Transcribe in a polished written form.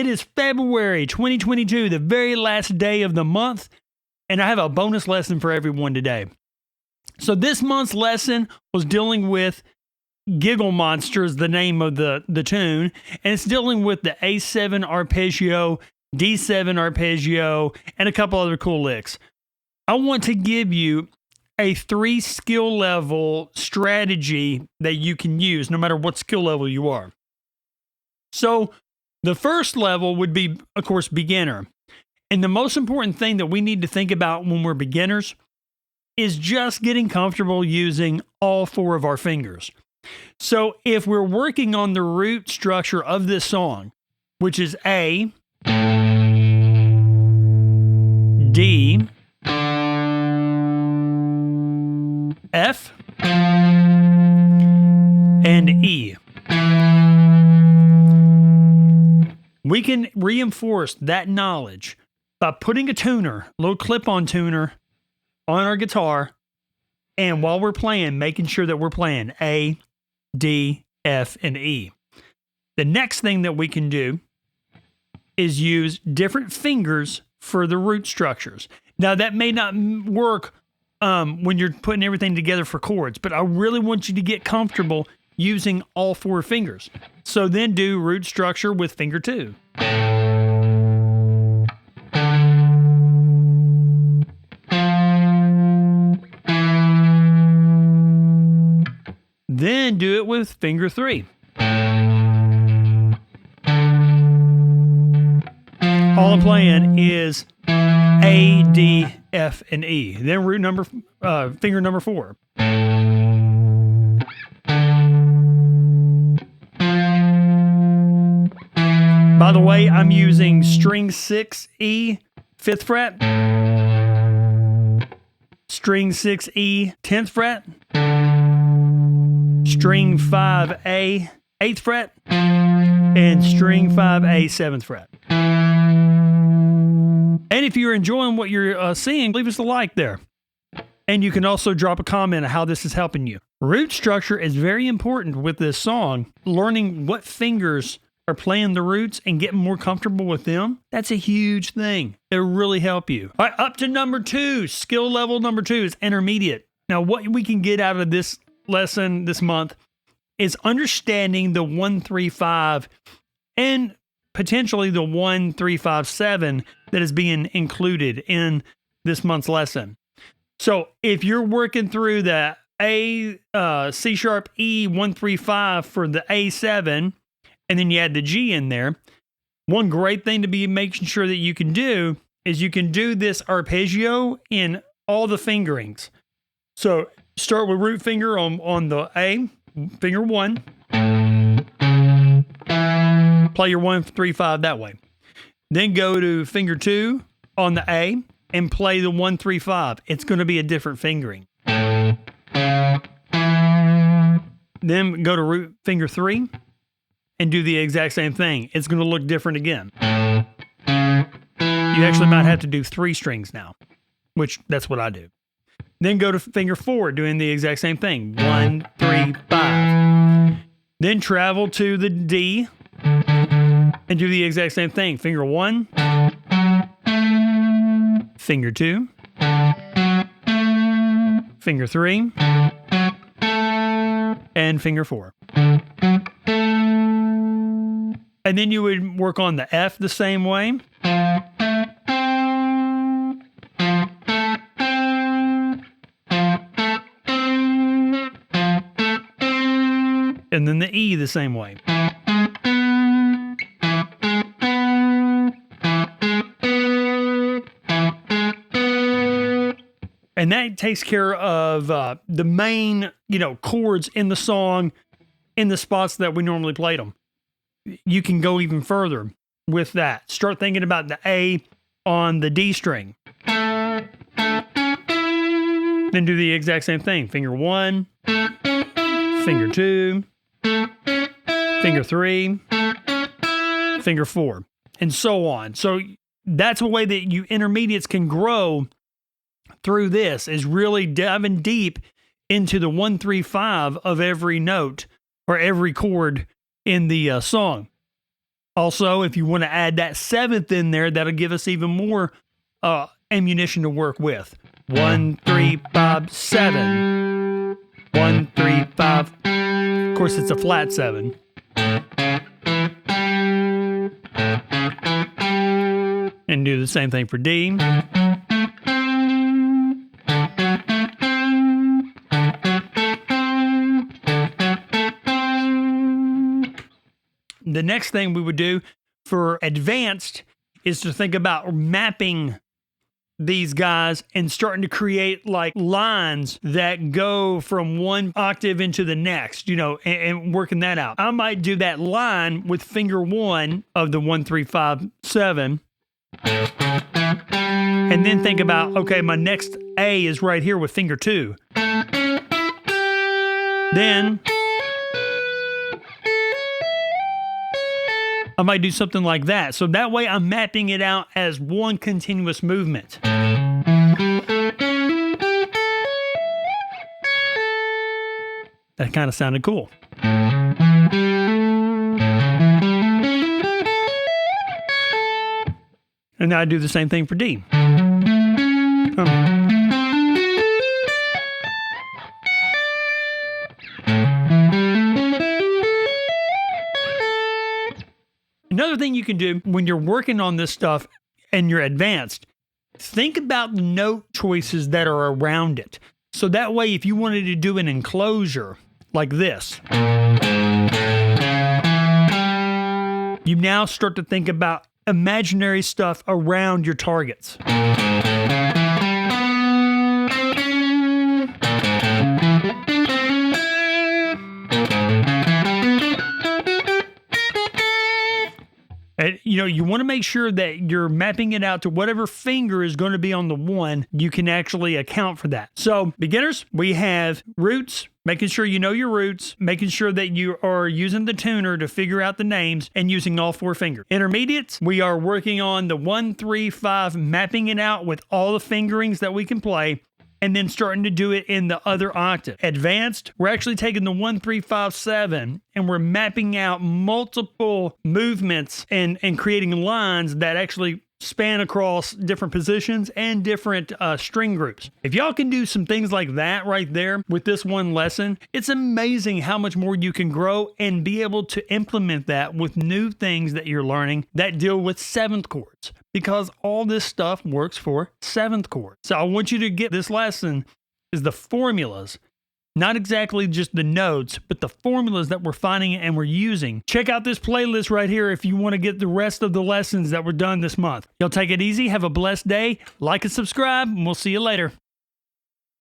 It is February 2022, the very last day of the month, and I have a bonus lesson for everyone today. So this month's lesson was dealing with Giggle Monsters, the name of the tune, and it's dealing with the A7 arpeggio, D7 arpeggio, and a couple other cool licks. I want to give you a 3 skill level strategy that you can use no matter what skill level you are. So the first level would be, of course, beginner. And the most important thing that we need to think about when we're beginners is just getting comfortable using all 4 of our fingers. So if we're working on the root structure of this song, which is A, D, F, and E, we can reinforce that knowledge by putting a tuner, little clip-on tuner, on our guitar, and while we're playing, making sure that we're playing A, D, F, and E. The next thing that we can do is use different fingers for the root structures. Now, that may not work when you're putting everything together for chords, but I really want you to get comfortable using all 4 fingers. So then do root structure with finger 2. Then do it with finger 3. All I'm playing is A, D, F, and E. Then finger number 4. By the way, I'm using string 6E, 5th fret, string 6E, 10th fret, string 5A, 8th fret, and string 5A, 7th fret. And if you're enjoying what you're seeing, leave us a like there. And you can also drop a comment on how this is helping you. Root structure is very important with this song. Learning what fingers are playing the roots and getting more comfortable with them, that's a huge thing. It'll really help you. All right, up to number 2. Skill level number 2 is intermediate. Now, what we can get out of this lesson this month is understanding the 1-3-5 and potentially the 1-3-5-7 that is being included in this month's lesson. So if you're working through the A, C sharp, E, 1-3-5 for the A7, and then you add the G in there, one great thing to be making sure that you can do is you can do this arpeggio in all the fingerings. So start with root finger on the A, finger 1. Play your 1-3-5 that way. Then go to finger 2 on the A and play the 1-3-5. It's going to be a different fingering. Then go to root finger 3 and do the exact same thing. It's going to look different again. You actually might have to do 3 strings now, which that's what I do. Then go to finger 4, doing the exact same thing. 1, 3, 5. Then travel to the D and do the exact same thing. Finger 1, finger 2, finger 3, and finger 4. And then you would work on the F the same way. And then the E the same way. And that takes care of the main, chords in the song in the spots that we normally played them. You can go even further with that. Start thinking about the A on the D string. Then do the exact same thing. Finger 1, finger 2, finger 3, finger 4, and so on. So that's a way that you intermediates can grow through this, is really diving deep into the 1-3-5 of every note or every chord in the song. Also, if you want to add that seventh in there, that'll give us even more ammunition to work with. 1, 3, 5, 7. 1, 3, 5. Of course, it's a flat 7. And do the same thing for D. The next thing we would do for advanced is to think about mapping these guys and starting to create like lines that go from one octave into the next, and working that out. I might do that line with finger 1 of the 1, 3, 5, 7. And then think about, okay, my next A is right here with finger 2. Then I might do something like that. So that way I'm mapping it out as one continuous movement. That kind of sounded cool. And now I do the same thing for D. Another thing you can do when you're working on this stuff and you're advanced, think about the note choices that are around it. So that way, if you wanted to do an enclosure like this, you now start to think about imaginary stuff around your targets. And, you want to make sure that you're mapping it out to whatever finger is going to be on the 1. You can actually account for that. So beginners, we have roots, making sure you know your roots, making sure that you are using the tuner to figure out the names and using all 4 fingers. Intermediates, we are working on the 1, 3, 5, mapping it out with all the fingerings that we can play, and then starting to do it in the other octave. Advanced, we're actually taking the 1, 3, 5, 7, and we're mapping out multiple movements and creating lines that actually span across different positions and different string groups. If y'all can do some things like that right there with this one lesson, it's amazing how much more you can grow and be able to implement that with new things that you're learning that deal with 7th chords, because all this stuff works for 7th chords. So I want you to get this lesson is the formulas, not exactly just the notes, but the formulas that we're finding and we're using. Check out this playlist right here if you want to get the rest of the lessons that were done this month. Y'all take it easy. Have a blessed day. Like and subscribe, and we'll see you later.